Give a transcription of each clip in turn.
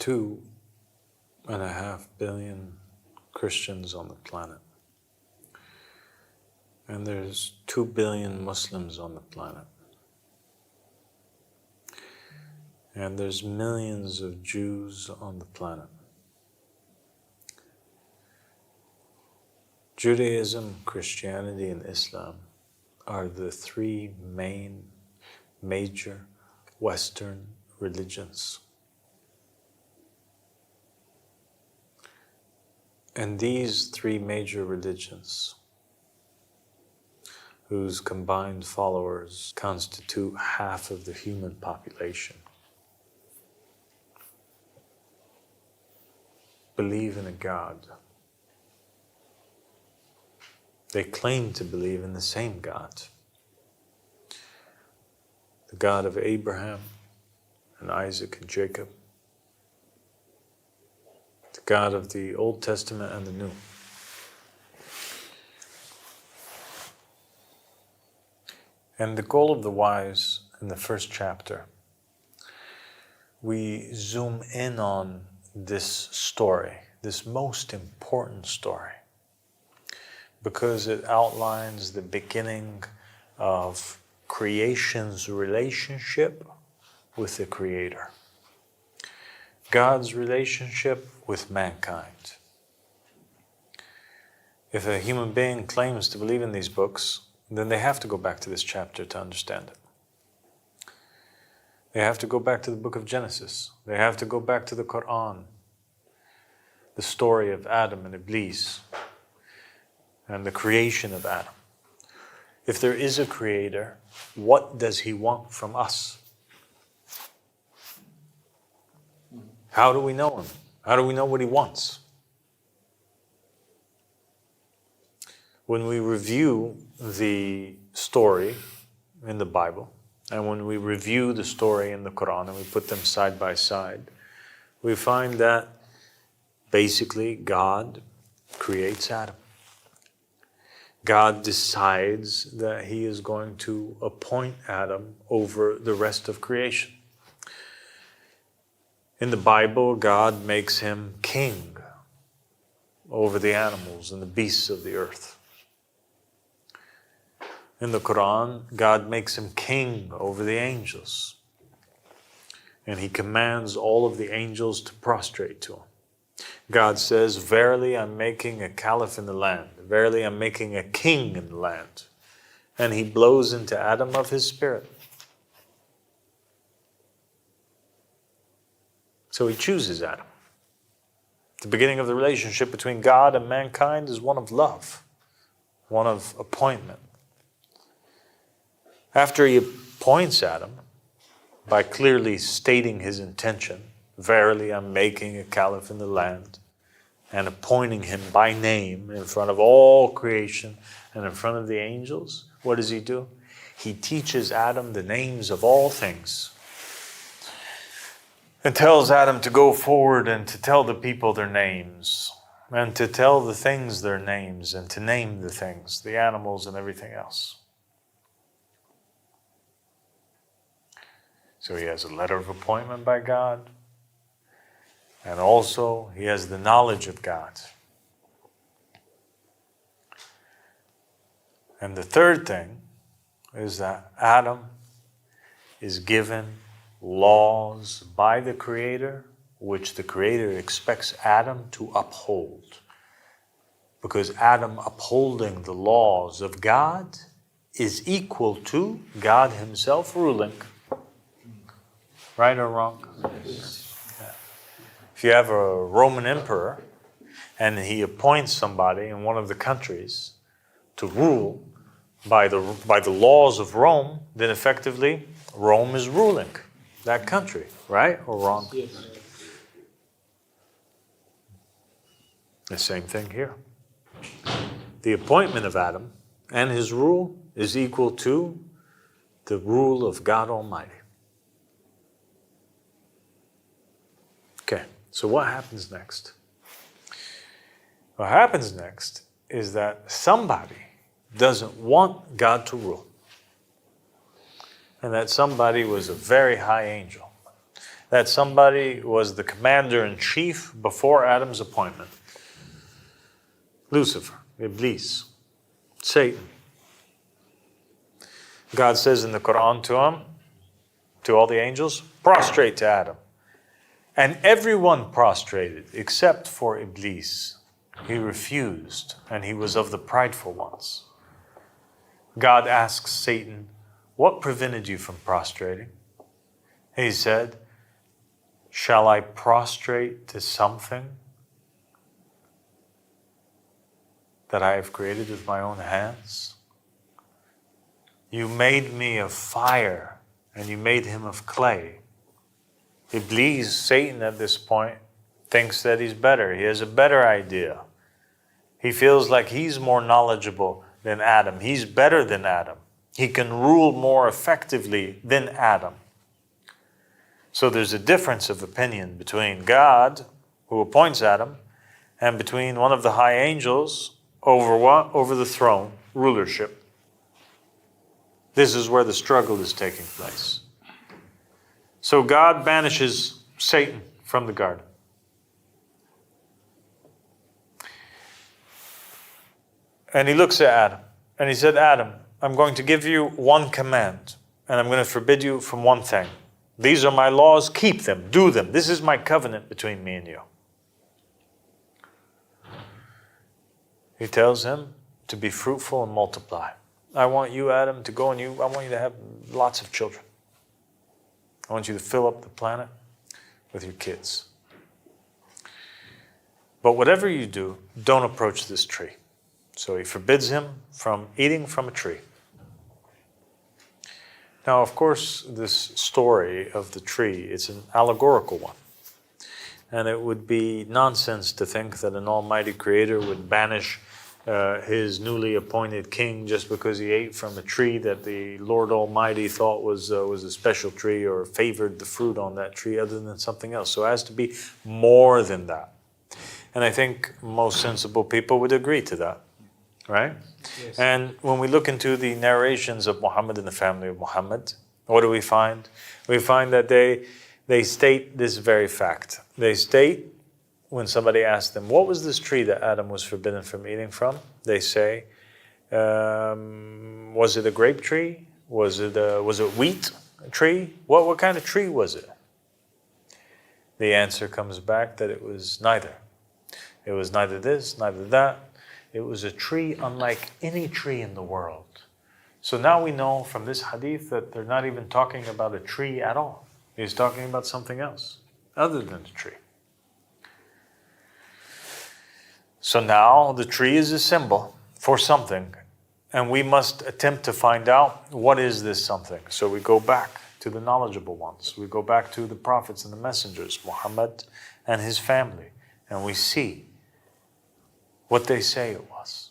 2.5 billion Christians on the planet. And there's 2 billion Muslims on the planet. And there's millions of Jews on the planet. Judaism, Christianity, and Islam are the three major Western religions. And these three major religions, whose combined followers constitute half of the human population, believe in a God. They claim to believe in the same God. The God of Abraham and Isaac and Jacob. The God of the Old Testament and the New. And the goal of the wise in the first chapter, we zoom in on this story, this most important story, because it outlines the beginning of creation's relationship with the Creator. God's relationship with mankind. If a human being claims to believe in these books, then they have to go back to this chapter to understand it. They have to go back to the book of Genesis. They have to go back to the Quran, the story of Adam and Iblis, and the creation of Adam. If there is a Creator, what does He want from us? How do we know Him? How do we know what He wants? When we review the story in the Bible, and when we review the story in the Quran, and we put them side by side, we find that basically God creates Adam. God decides that He is going to appoint Adam over the rest of creation. In the Bible, God makes him king over the animals and the beasts of the earth. In the Quran, God makes him king over the angels. And He commands all of the angels to prostrate to Him. God says, verily I'm making a caliph in the land. Verily I'm making a king in the land. And He blows into Adam of His spirit. So He chooses Adam. The beginning of the relationship between God and mankind is one of love, one of appointment. After He appoints Adam, by clearly stating His intention, verily I'm making a caliph in the land, and appointing him by name in front of all creation and in front of the angels, what does He do? He teaches Adam the names of all things. And tells Adam to go forward and to tell the people their names, and to tell the things their names, and to name the things, the animals and everything else. So he has a letter of appointment by God, and also he has the knowledge of God. And the third thing is that Adam is given laws by the Creator, which the Creator expects Adam to uphold. Because Adam upholding the laws of God is equal to God Himself ruling. Right or wrong? Yes. Yeah. If you have a Roman emperor and he appoints somebody in one of the countries to rule by the laws of Rome, then effectively Rome is ruling that country, right or wrong? Yes. The same thing here. The appointment of Adam and his rule is equal to the rule of God Almighty. Okay, so what happens next? What happens next is that somebody doesn't want God to rule. And that somebody was a very high angel. that somebody was the commander-in-chief before Adam's appointment. Lucifer, Iblis, Satan. God says in the Quran to him, to all the angels, prostrate to Adam. And everyone prostrated except for Iblis. He refused, and he was of the prideful ones. God asks Satan, what prevented you from prostrating? He said, shall I prostrate to something that I have created with my own hands? You made me of fire, and you made him of clay. Iblis, Satan at this point, thinks that he's better. He has a better idea. He feels like he's more knowledgeable than Adam. He's better than Adam. He can rule more effectively than Adam. So there's a difference of opinion between God, who appoints Adam, and between one of the high angels over what? Over the throne, rulership. This is where the struggle is taking place. So God banishes Satan from the garden. And he looks at Adam, and he said, Adam, I'm going to give you one command, and I'm going to forbid you from one thing. These are my laws, keep them, do them. This is my covenant between me and you. He tells him to be fruitful and multiply. I want you, Adam, to go and I want you to have lots of children. I want you to fill up the planet with your kids. But whatever you do, don't approach this tree. So he forbids him from eating from a tree. Now, of course, this story of the tree, it's an allegorical one. And it would be nonsense to think that an almighty creator would banish his newly appointed king just because he ate from a tree that the Lord Almighty thought was a special tree or favored the fruit on that tree other than something else. So it has to be more than that. And I think most sensible people would agree to that, right? Yes. And when we look into the narrations of Muhammad and the family of Muhammad, what do we find? We find that they state this very fact. They state, when somebody asks them, what was this tree that Adam was forbidden from eating from? They say, was it a grape tree? Was it wheat tree? What kind of tree was it? The answer comes back that it was neither. It was neither this, neither that. It was a tree unlike any tree in the world. So now we know from this hadith that they're not even talking about a tree at all. He's talking about something else other than the tree. So now the tree is a symbol for something, and we must attempt to find out what is this something. So we go back to the knowledgeable ones. We go back to the prophets and the messengers, Muhammad and his family, and we see what they say it was.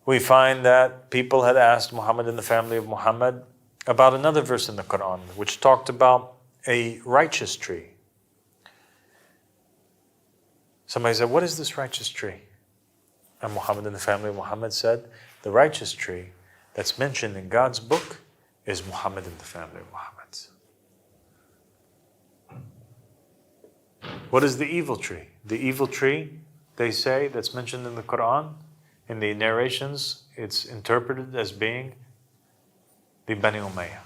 We find that people had asked Muhammad and the family of Muhammad about another verse in the Quran, which talked about a righteous tree. Somebody said, what is this righteous tree? And Muhammad and the family of Muhammad said, the righteous tree that's mentioned in God's book is Muhammad and the family of Muhammad. What is the evil tree? The evil tree, they say, that's mentioned in the Quran, in the narrations, it's interpreted as being the Bani Umayyah.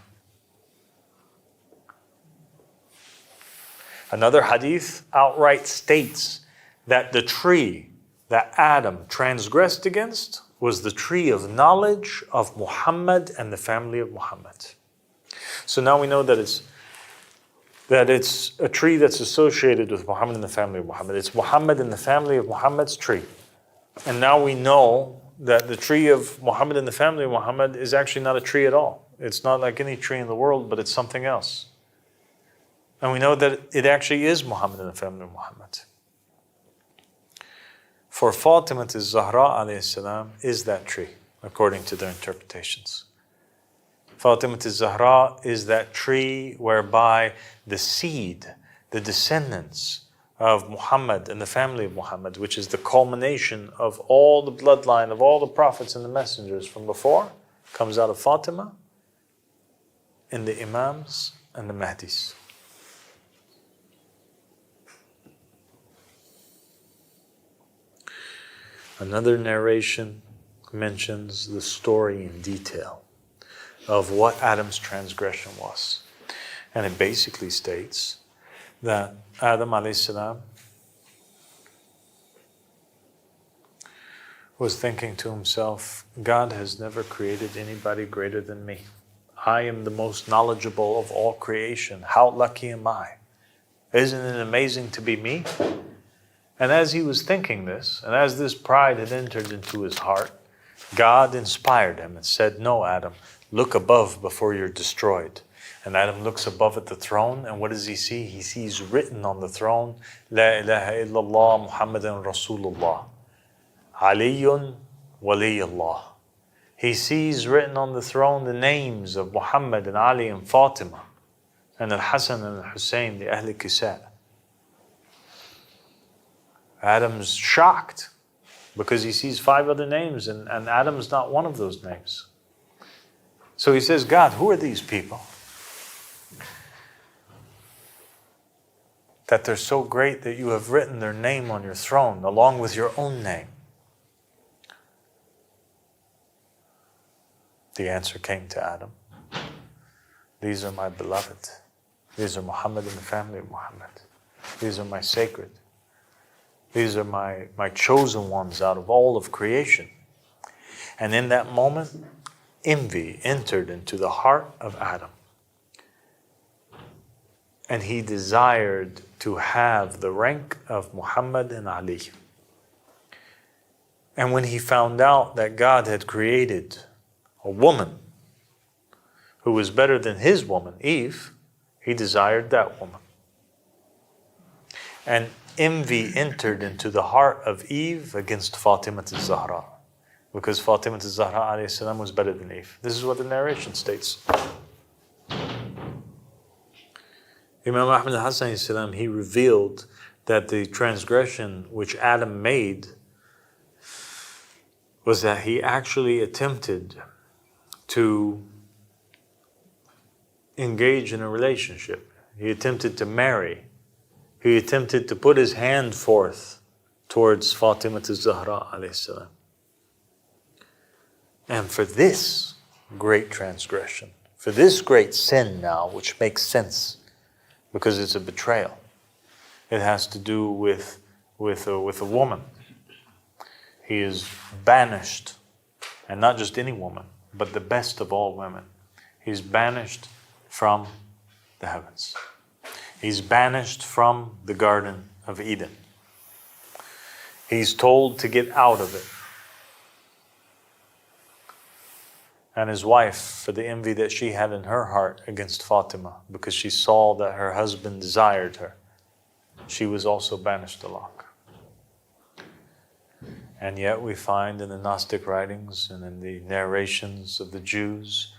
Another hadith outright states that the tree that Adam transgressed against was the tree of knowledge of Muhammad and the family of Muhammad. So now we know that it's a tree that's associated with Muhammad and the family of Muhammad. It's Muhammad and the family of Muhammad's tree. And now we know that the tree of Muhammad and the family of Muhammad is actually not a tree at all. It's not like any tree in the world, but it's something else. And we know that it actually is Muhammad and the family of Muhammad. For Fatima al-Zahra alayhi salam is that tree, according to their interpretations. Fatima al-Zahra is that tree whereby the seed, the descendants of Muhammad and the family of Muhammad, which is the culmination of all the bloodline of all the prophets and the messengers from before, comes out of Fatima and the Imams and the Mahdis. Another narration mentions the story in detail of what Adam's transgression was. And it basically states that Adam alayhi salam was thinking to himself, God has never created anybody greater than me. I am the most knowledgeable of all creation. How lucky am I? Isn't it amazing to be me? And as he was thinking this, and as this pride had entered into his heart, God inspired him and said, no, Adam, look above before you're destroyed. And Adam looks above at the throne, and what does he see? He sees written on the throne, La ilaha illallah Muhammadan Rasulullah. Aliyun waliyullah. He sees written on the throne the names of Muhammad and Ali and Fatima and Al-Hasan and Al-Hussein, the Ahl Kisa. Adam's shocked because he sees 5 other names and Adam's not one of those names. So he says, God, who are these people? That they're so great that you have written their name on your throne along with your own name. The answer came to Adam. These are my beloved. These are Muhammad and the family of Muhammad. These are my sacred. These are my chosen ones out of all of creation. And in that moment, envy entered into the heart of Adam. And he desired to have the rank of Muhammad and Ali. And when he found out that God had created a woman who was better than his woman, Eve, he desired that woman. And envy entered into the heart of Eve against Fatima al-Zahra, because Fatima al-Zahra alayhi salam was better than Eve. This is what the narration states. Imam Ahmad al-Hasan alayhi salam, he revealed that the transgression which Adam made was that he actually attempted to engage in a relationship. He attempted to marry. He attempted to put his hand forth towards Fatima al-Zahra alayhi salam. And for this great transgression, for this great sin now, which makes sense because it's a betrayal. It has to do with a woman. He is banished, and not just any woman, but the best of all women. He's banished from the heavens. He's banished from the Garden of Eden. He's told to get out of it. And his wife, for the envy that she had in her heart against Fatima, because she saw that her husband desired her, she was also banished along. And yet we find in the Gnostic writings and in the narrations of the Jews,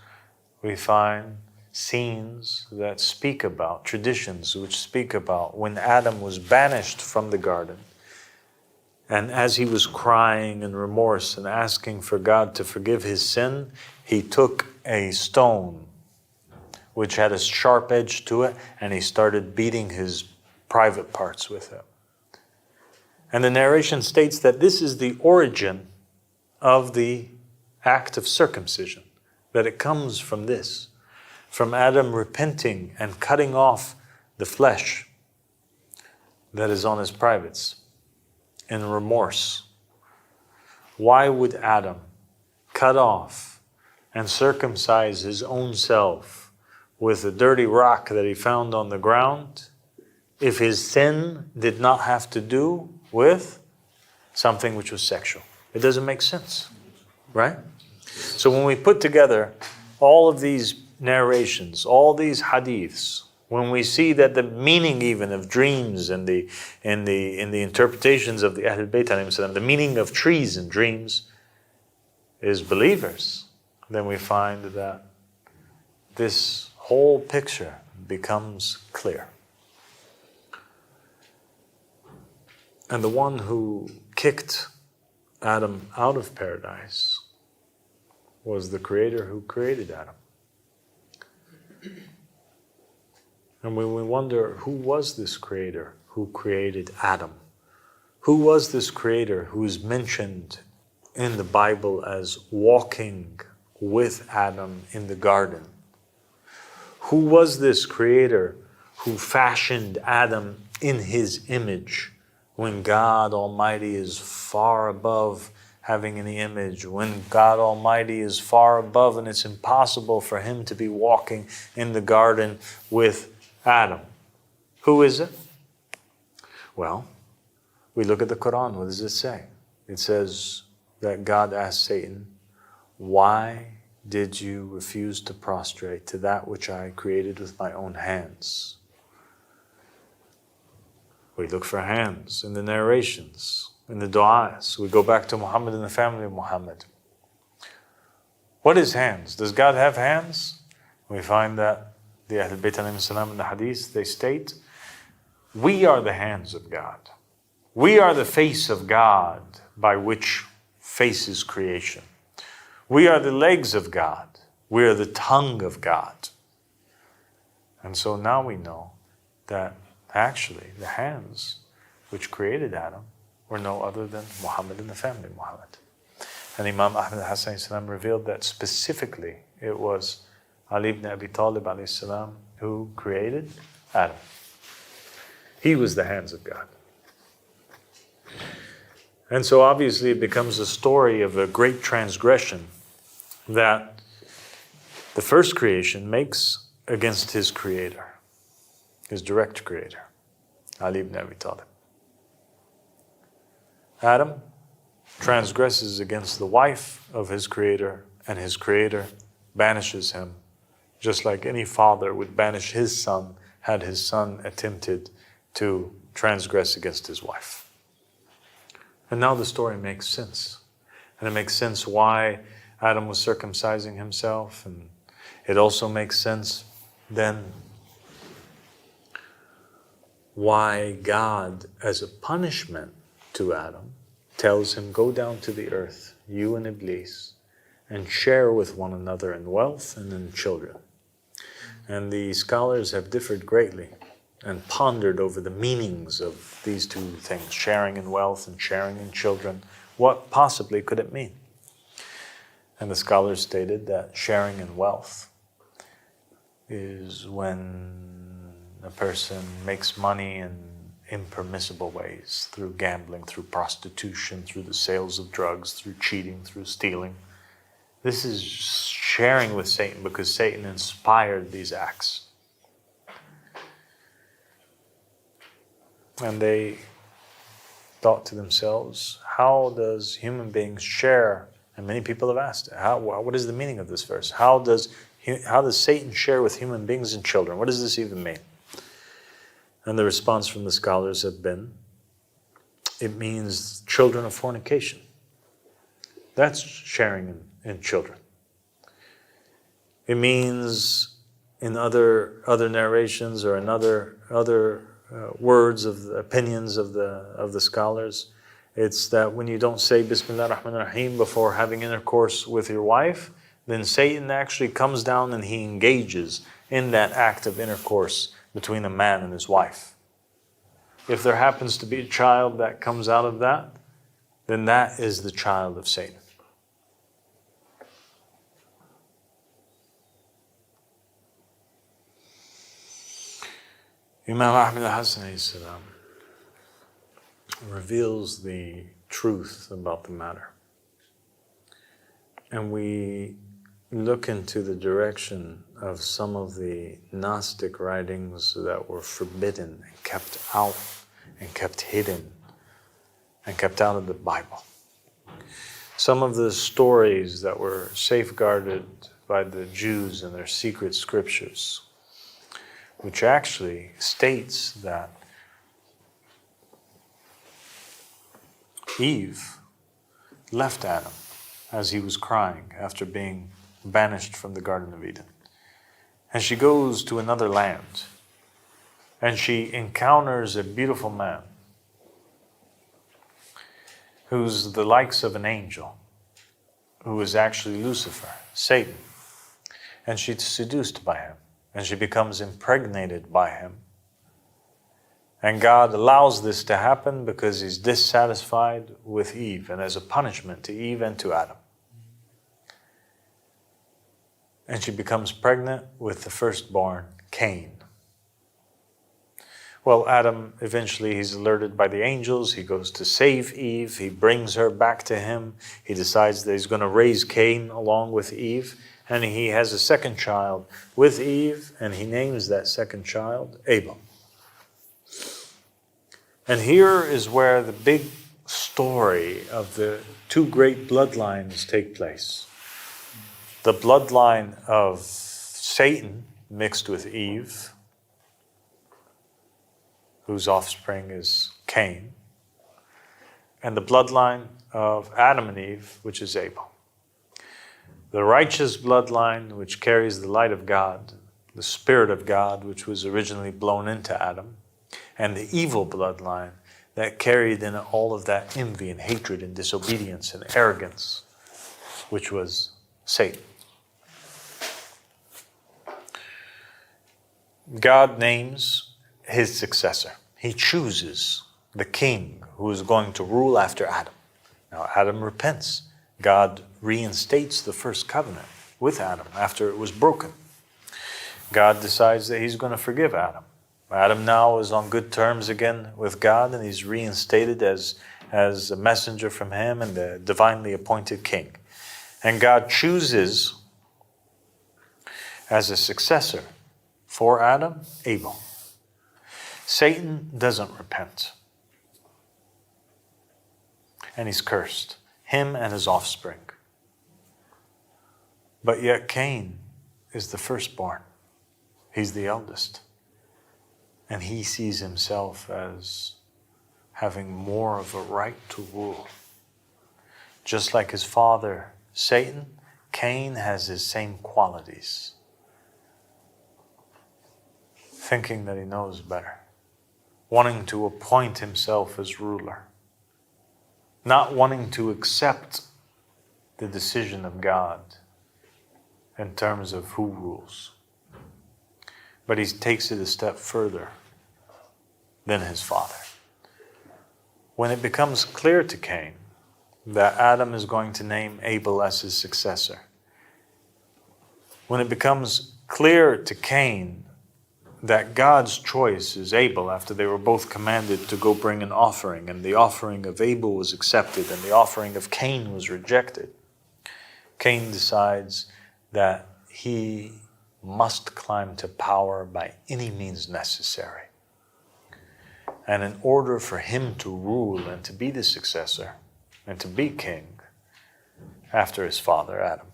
we find scenes that speak about, traditions which speak about when Adam was banished from the garden. And as he was crying in remorse and asking for God to forgive his sin, he took a stone which had a sharp edge to it, and he started beating his private parts with it. And the narration states that this is the origin of the act of circumcision, that it comes from this, from Adam repenting and cutting off the flesh that is on his privates in remorse. Why would Adam cut off and circumcise his own self with a dirty rock that he found on the ground if his sin did not have to do with something which was sexual? It doesn't make sense, right? So when we put together all of these narrations, all these hadiths, when we see that the meaning even of dreams and the interpretations of the Ahlul Bayt alayhim salam, the meaning of trees and dreams is believers, then we find that this whole picture becomes clear. And the one who kicked Adam out of paradise was the Creator who created Adam. And when we wonder, who was this Creator who created Adam? Who was this creator who is mentioned in the Bible as walking with Adam in the garden? Who was this creator who fashioned Adam in his image when God Almighty is far above having any image, when God Almighty is far above and it's impossible for him to be walking in the garden with Adam? Who is it? Well, we look at the Quran. What does it say? It says that God asked Satan, "Why did you refuse to prostrate to that which I created with my own hands?" We look for hands in the narrations, in the du'as. We go back to Muhammad and the family of Muhammad. What is hands? Does God have hands? We find that the Ahl Bayt alayhim salam in the hadith, they state, we are the hands of God. We are the face of God by which faces creation. We are the legs of God. We are the tongue of God. And so now we know that actually the hands which created Adam were no other than Muhammad and the family of Muhammad. And Imam Ahmad Hassan salam revealed that specifically it was Ali ibn Abi Talib alayhi salam who created Adam. He was the hands of God. And so obviously it becomes a story of a great transgression that the first creation makes against his creator, his direct creator, Ali ibn Abi Talib. Adam transgresses against the wife of his creator, and his creator banishes him, just like any father would banish his son had his son attempted to transgress against his wife. And now the story makes sense. And it makes sense why Adam was circumcising himself, and it also makes sense then why God, as a punishment to Adam, tells him, go down to the earth, you and Iblis, and share with one another in wealth and in children. And the scholars have differed greatly and pondered over the meanings of these two things, sharing in wealth and sharing in children. What possibly could it mean? And the scholars stated that sharing in wealth is when a person makes money in impermissible ways, through gambling, through prostitution, through the sales of drugs, through cheating, through stealing. This is sharing with Satan because Satan inspired these acts. And they thought to themselves, how does human beings share? And many people have asked, what is the meaning of this verse? How does Satan share with human beings and children? What does this even mean? And the response from the scholars have been, it means children of fornication. That's sharing in children. It means in other narrations or in other words of the opinions of the scholars, it's that when you don't say Bismillah ar-Rahman ar-Rahim before having intercourse with your wife, then Satan actually comes down and he engages in that act of intercourse between a man and his wife. If there happens to be a child that comes out of that, then that is the child of Satan. Imam Ahmad Hassan reveals the truth about the matter. And we look into the direction of some of the Gnostic writings that were forbidden and kept out and kept hidden and kept out of the Bible. Some of the stories that were safeguarded by the Jews in their secret scriptures, which actually states that Eve left Adam as he was crying after being banished from the Garden of Eden. And she goes to another land and she encounters a beautiful man who's the likes of an angel, who is actually Lucifer, Satan. And she's seduced by him and she becomes impregnated by him. And God allows this to happen because he's dissatisfied with Eve, and as a punishment to Eve and to Adam. And she becomes pregnant with the firstborn, Cain. Well, Adam, eventually he's alerted by the angels. He goes to save Eve. He brings her back to him. He decides that he's going to raise Cain along with Eve. And he has a second child with Eve, and he names that second child Abel. And here is where the big story of the two great bloodlines take place. The bloodline of Satan mixed with Eve, whose offspring is Cain, and the bloodline of Adam and Eve, which is Abel. The righteous bloodline, which carries the light of God, the Spirit of God, which was originally blown into Adam, and the evil bloodline that carried in all of that envy and hatred and disobedience and arrogance, which was Satan. God names his successor. He chooses the king who is going to rule after Adam. Now Adam repents. God reinstates the first covenant with Adam after it was broken. God decides that he's going to forgive Adam. Adam now is on good terms again with God, and he's reinstated as a messenger from him and the divinely appointed king. And God chooses as a successor for Adam, Abel. Satan doesn't repent. And he's cursed, him and his offspring. But yet Cain is the firstborn. He's the eldest. And he sees himself as having more of a right to rule. Just like his father, Satan, Cain has his same qualities. Thinking that he knows better. Wanting to appoint himself as ruler. Not wanting to accept the decision of God in terms of who rules. But he takes it a step further than his father. When it becomes clear to Cain that Adam is going to name Abel as his successor, when it becomes clear to Cain that God's choice is Abel, after they were both commanded to go bring an offering, and the offering of Abel was accepted and the offering of Cain was rejected, Cain decides that he must climb to power by any means necessary. And in order for him to rule and to be the successor and to be king after his father, Adam,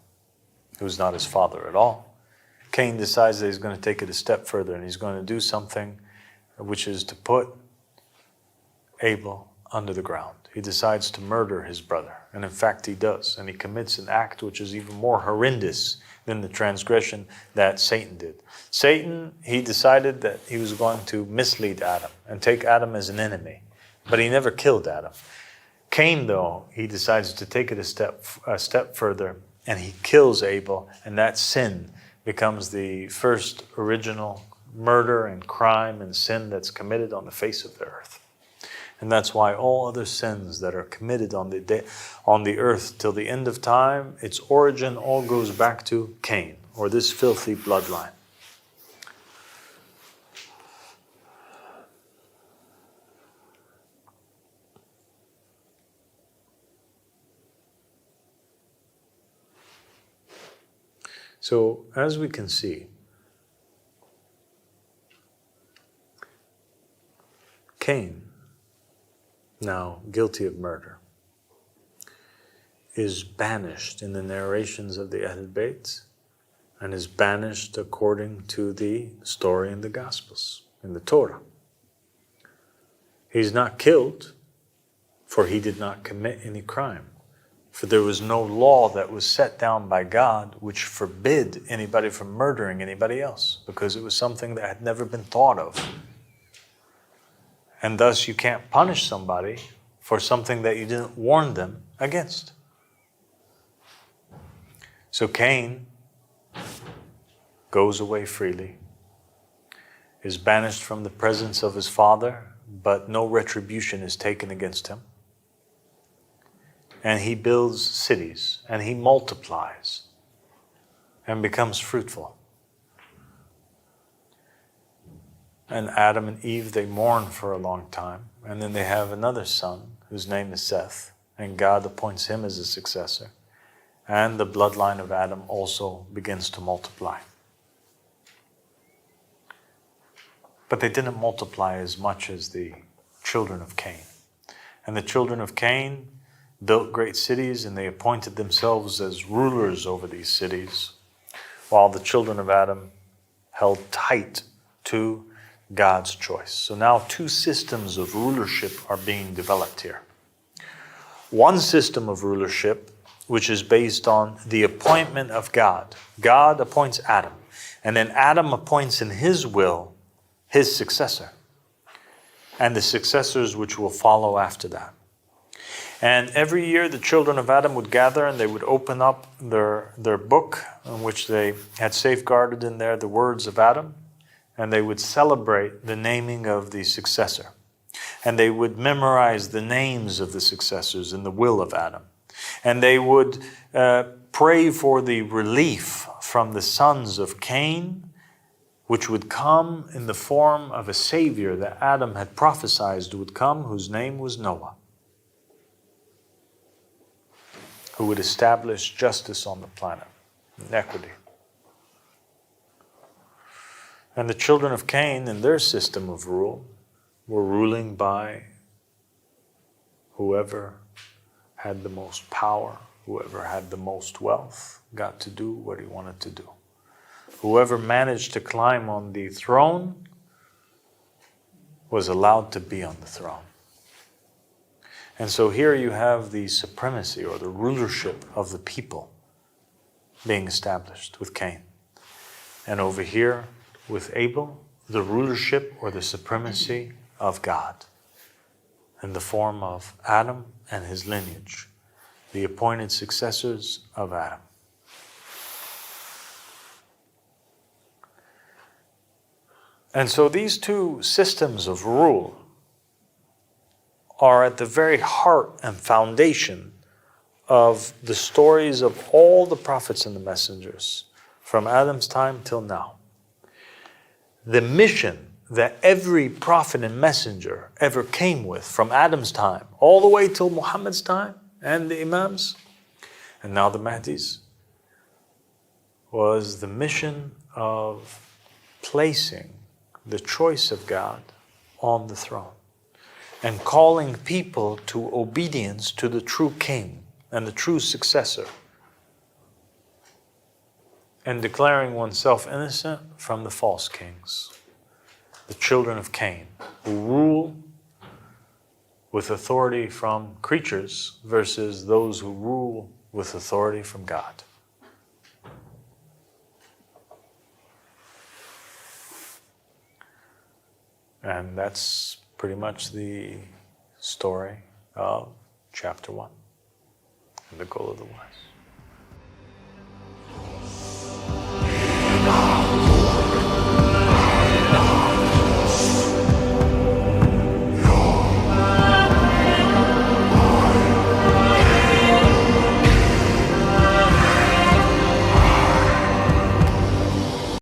who's not his father at all, Cain decides that he's going to take it a step further, and he's going to do something which is to put Abel under the ground. He decides to murder his brother, and in fact he does, and he commits an act which is even more horrendous than the transgression that Satan did. Satan, he decided that he was going to mislead Adam and take Adam as an enemy, but he never killed Adam. Cain, though, he decides to take it a step further, and he kills Abel, and that sin becomes the first original murder and crime and sin that's committed on the face of the earth. And that's why all other sins that are committed on the earth till the end of time, its origin all goes back to Cain, or this filthy bloodline. So, as we can see, Cain, now guilty of murder, is banished in the narrations of the Epizoda, and is banished according to the story in the Gospels, in the Torah. He's not killed, for he did not commit any crime. For there was no law that was set down by God which forbid anybody from murdering anybody else, because it was something that had never been thought of. And thus you can't punish somebody for something that you didn't warn them against. So Cain goes away freely, is banished from the presence of his father, but no retribution is taken against him. And he builds cities, and he multiplies, and becomes fruitful. And Adam and Eve, they mourn for a long time, and then they have another son, whose name is Seth, and God appoints him as a successor. And the bloodline of Adam also begins to multiply. But they didn't multiply as much as the children of Cain. And the children of Cain built great cities, and they appointed themselves as rulers over these cities, while the children of Adam held tight to God's choice. So now two systems of rulership are being developed here. One system of rulership, which is based on the appointment of God. God appoints Adam, and then Adam appoints in his will his successor, and the successors which will follow after that. And every year the children of Adam would gather, and they would open up their book, in which they had safeguarded in there the words of Adam, and they would celebrate the naming of the successor. And they would memorize the names of the successors in the will of Adam. And they would pray for the relief from the sons of Cain, which would come in the form of a Savior that Adam had prophesied would come, whose name was Noah, who would establish justice on the planet, and equity. And the children of Cain, in their system of rule, were ruling by whoever had the most power, whoever had the most wealth, got to do what he wanted to do. Whoever managed to climb on the throne was allowed to be on the throne. And so here you have the supremacy or the rulership of the people being established with Cain. And over here with Abel, the rulership or the supremacy of God in the form of Adam and his lineage, the appointed successors of Adam. And so these two systems of rule are at the very heart and foundation of the stories of all the prophets and the messengers from Adam's time till now. The mission that every prophet and messenger ever came with from Adam's time all the way till Muhammad's time and the Imams and now the Mahdis was the mission of placing the choice of God on the throne and calling people to obedience to the true king and the true successor, and declaring oneself innocent from the false kings, the children of Cain, who rule with authority from creatures versus those who rule with authority from God. And that's pretty much the story of chapter 1, and the goal of the wise.